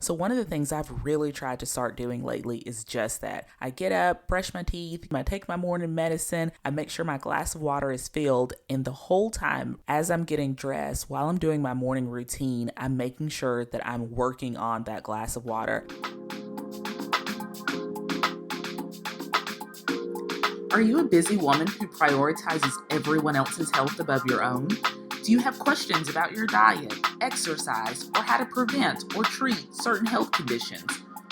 So one of the things I've really tried to start doing lately is just that. I get up, brush my teeth, I take my morning medicine, I make sure my glass of water is filled, and the whole time as I'm getting dressed, while I'm doing my morning routine, I'm making sure that I'm working on that glass of water. Are you a busy woman who prioritizes everyone else's health above your own? Do you have questions about your diet, exercise, or how to prevent or treat certain health conditions?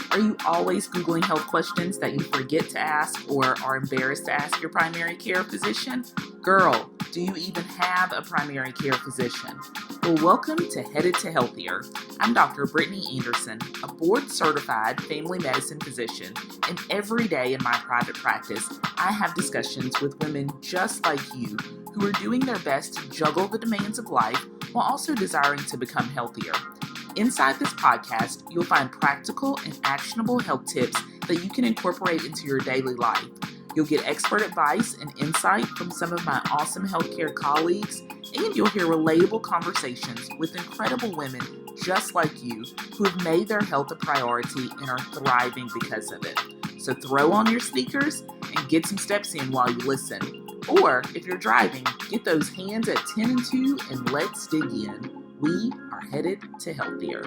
Are you always Googling health questions that you forget to ask or are embarrassed to ask your primary care physician? Girl, do you even have a primary care physician? Well, welcome to Headed to Healthier. I'm Dr. Brittany Anderson, a board-certified family medicine physician, and every day in my private practice, I have discussions with women just like you who are doing their best to juggle the demands of life while also desiring to become healthier. Inside this podcast, you'll find practical and actionable health tips that you can incorporate into your daily life. You'll get expert advice and insight from some of my awesome healthcare colleagues, and you'll hear relatable conversations with incredible women just like you who have made their health a priority and are thriving because of it. So throw on your sneakers and get some steps in while you listen. Or if you're driving, get those hands at 10 and 2 and let's dig in. We are headed to healthier.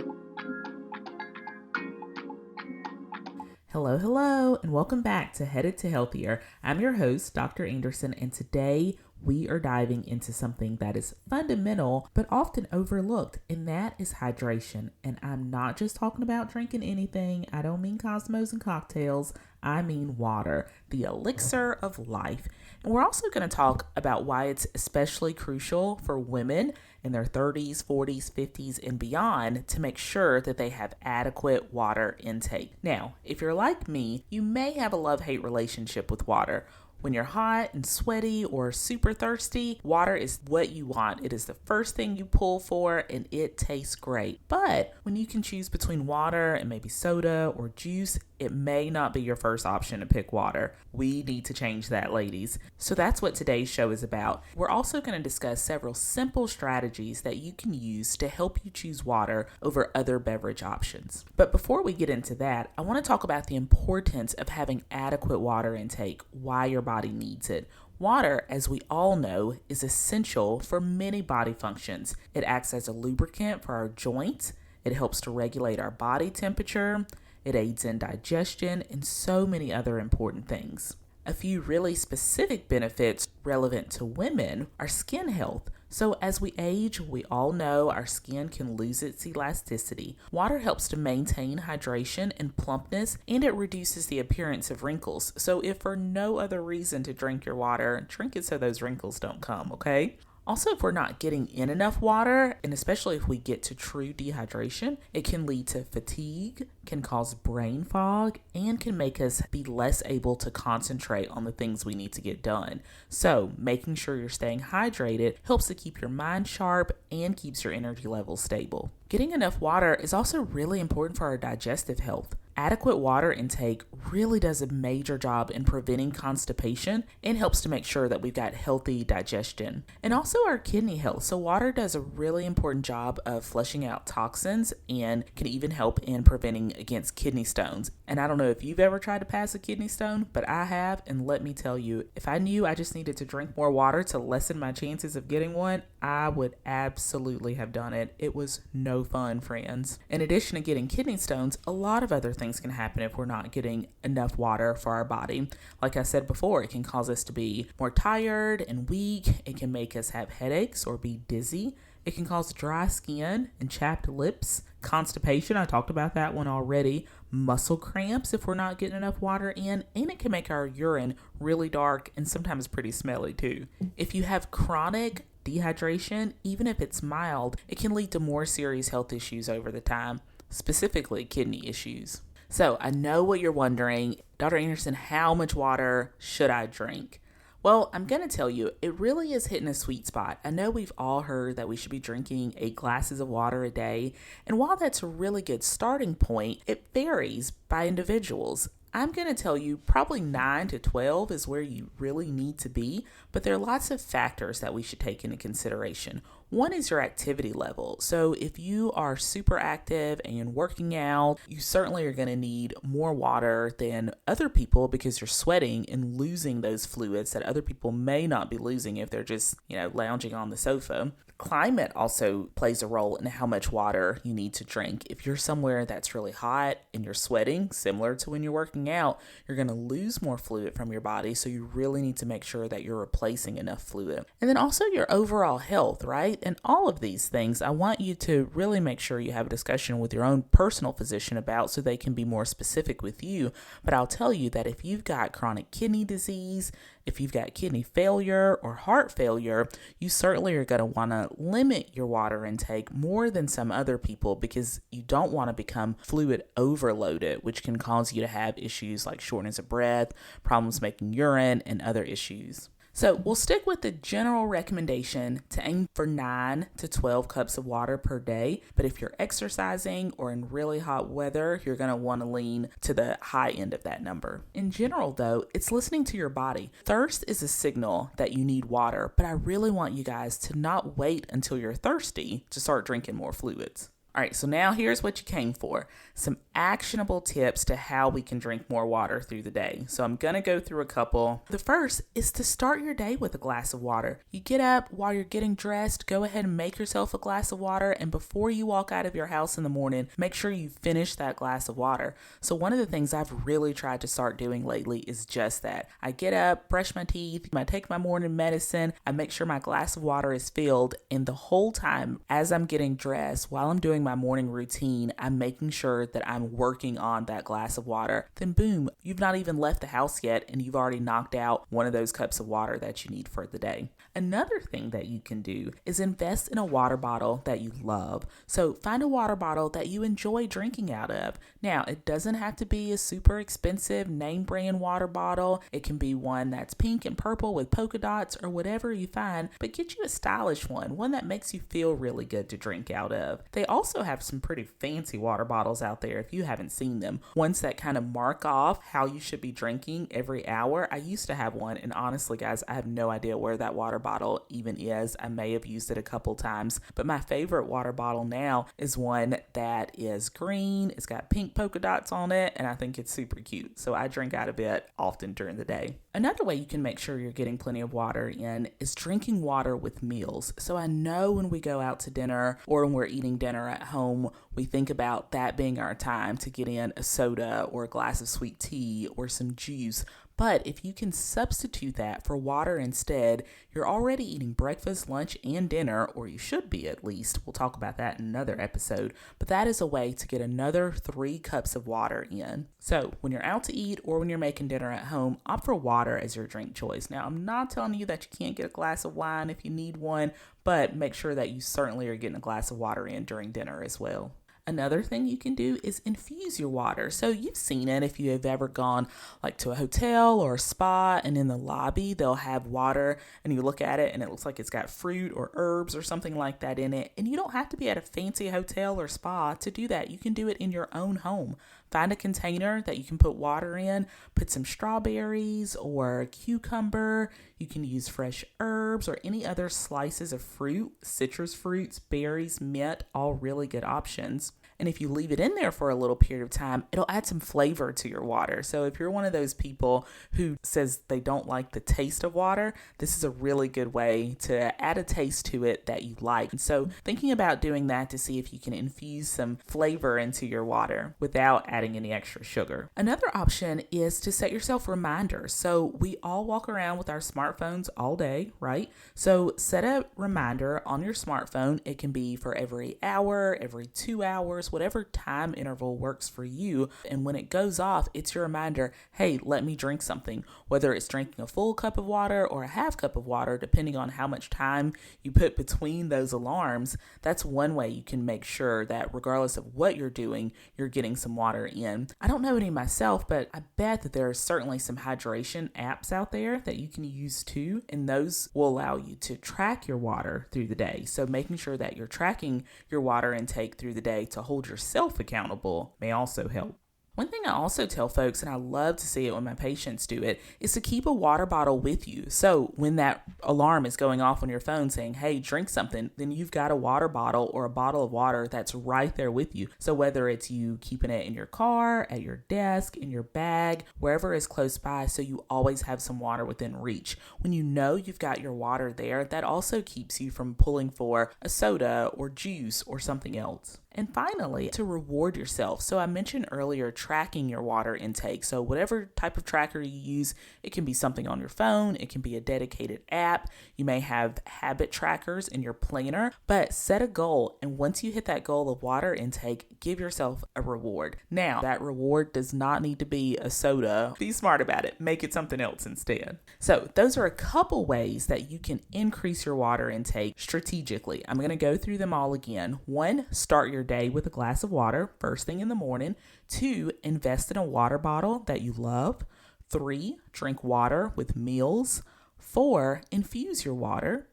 Hello, and welcome back to Headed to Healthier. I'm your host, Dr. Anderson, and today we are diving into something that is fundamental but often overlooked, and that is hydration. And I'm not just talking about drinking anything. I don't mean Cosmos and cocktails. I mean water, the elixir of life. And we're also going to talk about why it's especially crucial for women in their 30s, 40s, 50s, and beyond to make sure that they have adequate water intake. Now, if you're like me, you may have a love-hate relationship with water. When you're hot and sweaty or super thirsty, water is what you want. It is the first thing you pull for, and it tastes great. But when you can choose between water and maybe soda or juice, it may not be your first option to pick water. We need to change that, ladies. So that's what today's show is about. We're also going to discuss several simple strategies that you can use to help you choose water over other beverage options. But before we get into that, I want to talk about the importance of having adequate water intake, why your body needs it. Water, as we all know, is essential for many body functions. It acts as a lubricant for our joints. It helps to regulate our body temperature. It aids in digestion and so many other important things. A few really specific benefits relevant to women are skin health. So as we age, we all know our skin can lose its elasticity. Water helps to maintain hydration and plumpness, and it reduces the appearance of wrinkles. So if for no other reason to drink your water, drink it so those wrinkles don't come, okay? Also, if we're not getting in enough water, and especially if we get to true dehydration, it can lead to fatigue, can cause brain fog, and can make us be less able to concentrate on the things we need to get done. So, making sure you're staying hydrated helps to keep your mind sharp and keeps your energy levels stable. Getting enough water is also really important for our digestive health. Adequate water intake really does a major job in preventing constipation and helps to make sure that we've got healthy digestion. And also our kidney health. So water does a really important job of flushing out toxins and can even help in preventing against kidney stones. And I don't know if you've ever tried to pass a kidney stone, but I have. And let me tell you, if I knew I just needed to drink more water to lessen my chances of getting one, I would absolutely have done it. It was no fun, friends. In addition to getting kidney stones, a lot of other things can happen if we're not getting enough water for our body. Like I said before, it can cause us to be more tired and weak. It can make us have headaches or be dizzy. It can cause dry skin and chapped lips, constipation, I talked about that one already, muscle cramps if we're not getting enough water in, and it can make our urine really dark and sometimes pretty smelly too. If you have chronic dehydration, even if it's mild, it can lead to more serious health issues over the time, specifically kidney issues. So I know what you're wondering, Dr. Anderson, how much water should I drink? Well, I'm going to tell you, it really is hitting a sweet spot. I know we've all heard that we should be drinking 8 glasses of water a day. And while that's a really good starting point, it varies by individuals. I'm going to tell you probably 9 to 12 is where you really need to be, but there are lots of factors that we should take into consideration. One is your activity level. So if you are super active and working out, you certainly are going to need more water than other people because you're sweating and losing those fluids that other people may not be losing if they're just, lounging on the sofa. Climate also plays a role in how much water you need to drink. If you're somewhere that's really hot and you're sweating, similar to when you're working out, you're going to lose more fluid from your body. So you really need to make sure that you're replacing enough fluid. And then also your overall health, right? And all of these things, I want you to really make sure you have a discussion with your own personal physician about so they can be more specific with you. But I'll tell you that if you've got chronic kidney disease, if you've got kidney failure or heart failure, you certainly are going to want to limit your water intake more than some other people because you don't want to become fluid overloaded, which can cause you to have issues like shortness of breath, problems making urine, and other issues. So we'll stick with the general recommendation to aim for 9 to 12 cups of water per day. But if you're exercising or in really hot weather, you're going to want to lean to the high end of that number. In general, though, it's listening to your body. Thirst is a signal that you need water, but I really want you guys to not wait until you're thirsty to start drinking more fluids. All right, so now here's what you came for. Some actionable tips to how we can drink more water through the day. So I'm going to go through a couple. The first is to start your day with a glass of water. You get up while you're getting dressed, go ahead and make yourself a glass of water. And before you walk out of your house in the morning, make sure you finish that glass of water. So one of the things I've really tried to start doing lately is just that. I get up, brush my teeth, I take my morning medicine, I make sure my glass of water is filled. And the whole time as I'm getting dressed, while I'm doing my morning routine, I'm making sure that I'm working on that glass of water. Then boom, you've not even left the house yet and you've already knocked out one of those cups of water that you need for the day. Another thing that you can do is invest in a water bottle that you love. So find a water bottle that you enjoy drinking out of. Now, it doesn't have to be a super expensive name brand water bottle. It can be one that's pink and purple with polka dots or whatever you find, but get you a stylish one that makes you feel really good to drink out of. They also have some pretty fancy water bottles out there if you haven't seen them. Ones that kind of mark off how you should be drinking every hour. I used to have one, and honestly, guys, I have no idea where that water bottle even is. I may have used it a couple times, but my favorite water bottle now is one that is green. It's got pink polka dots on it, and I think it's super cute. So I drink out of it often during the day. Another way you can make sure you're getting plenty of water in is drinking water with meals. So I know when we go out to dinner or when we're eating dinner at home, we think about that being our time to get in a soda or a glass of sweet tea or some juice. But if you can substitute that for water instead, you're already eating breakfast, lunch, and dinner, or you should be at least. We'll talk about that in another episode. But that is a way to get another 3 cups of water in. So when you're out to eat or when you're making dinner at home, opt for water as your drink choice. Now, I'm not telling you that you can't get a glass of wine if you need one, but make sure that you certainly are getting a glass of water in during dinner as well. Another thing you can do is infuse your water. So you've seen it if you have ever gone like to a hotel or a spa and in the lobby, they'll have water and you look at it and it looks like it's got fruit or herbs or something like that in it. And you don't have to be at a fancy hotel or spa to do that. You can do it in your own home. Find a container that you can put water in, put some strawberries or cucumber. You can use fresh herbs or any other slices of fruit, citrus fruits, berries, mint, all really good options. And if you leave it in there for a little period of time, it'll add some flavor to your water. So if you're one of those people who says they don't like the taste of water, this is a really good way to add a taste to it that you like. And so thinking about doing that to see if you can infuse some flavor into your water without adding any extra sugar. Another option is to set yourself reminders. So we all walk around with our smartphones all day, right? So set a reminder on your smartphone. It can be for every hour, every 2 hours, whatever time interval works for you. And when it goes off, it's your reminder, hey, let me drink something. Whether it's drinking a full cup of water or a half cup of water, depending on how much time you put between those alarms, that's one way you can make sure that regardless of what you're doing, you're getting some water in. I don't know any myself, but I bet that there are certainly some hydration apps out there that you can use too, and those will allow you to track your water through the day. So making sure that you're tracking your water intake through the day to hold yourself accountable may also help. One thing I also tell folks, and I love to see it when my patients do it, is to keep a water bottle with you. So when that alarm is going off on your phone saying, hey, drink something, then you've got a water bottle or a bottle of water that's right there with you. So whether it's you keeping it in your car, at your desk, in your bag, wherever is close by, so you always have some water within reach. When you know you've got your water there, that also keeps you from pulling for a soda or juice or something else. And finally, to reward yourself. So I mentioned earlier tracking your water intake. So whatever type of tracker you use, it can be something on your phone, it can be a dedicated app. You may have habit trackers in your planner, but set a goal. And once you hit that goal of water intake, give yourself a reward. Now, that reward does not need to be a soda. Be smart about it. Make it something else instead. So those are a couple ways that you can increase your water intake strategically. I'm going to go through them all again. 1, start your day with a glass of water first thing in the morning. 2, invest in a water bottle that you love. 3, drink water with meals. 4, infuse your water.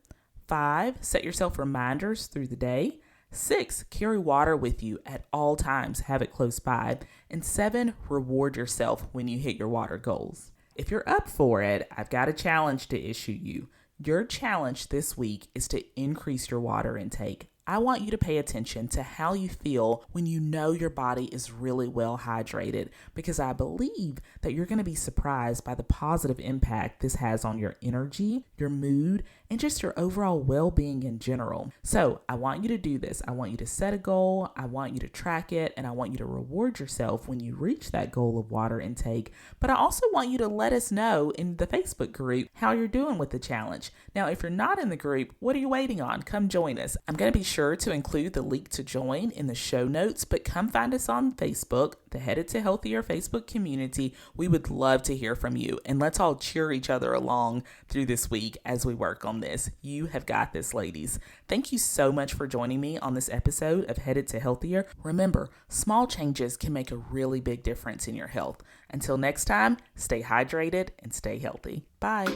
5, set yourself reminders through the day. 6, carry water with you at all times, have it close by. And 7, reward yourself when you hit your water goals. If you're up for it, I've got a challenge to issue you. Your challenge this week is to increase your water intake. I want you to pay attention to how you feel when you know your body is really well hydrated, because I believe that you're going to be surprised by the positive impact this has on your energy, your mood, and just your overall well-being in general. So I want you to do this. I want you to set a goal. I want you to track it, and I want you to reward yourself when you reach that goal of water intake. But I also want you to let us know in the Facebook group how you're doing with the challenge. Now, if you're not in the group, what are you waiting on? Come join us. I'm going to be sure to include the link to join in the show notes, but come find us on Facebook, the Headed to Healthier Facebook community. We would love to hear from you, and let's all cheer each other along through this week as we work on this. You have got this, ladies. Thank you so much for joining me on this episode of Headed to Healthier. Remember, small changes can make a really big difference in your health. Until next time, stay hydrated and stay healthy. Bye.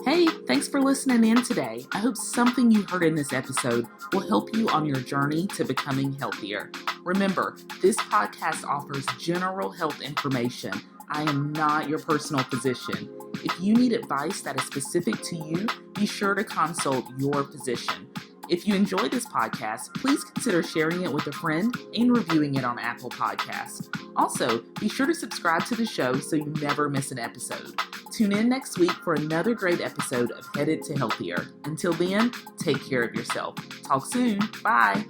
Hey, thanks for listening in today. I hope something you heard in this episode will help you on your journey to becoming healthier. Remember, this podcast offers general health information. I am not your personal physician. If you need advice that is specific to you, be sure to consult your physician. If you enjoyed this podcast, please consider sharing it with a friend and reviewing it on Apple Podcasts. Also, be sure to subscribe to the show so you never miss an episode. Tune in next week for another great episode of Headed to Healthier. Until then, take care of yourself. Talk soon. Bye.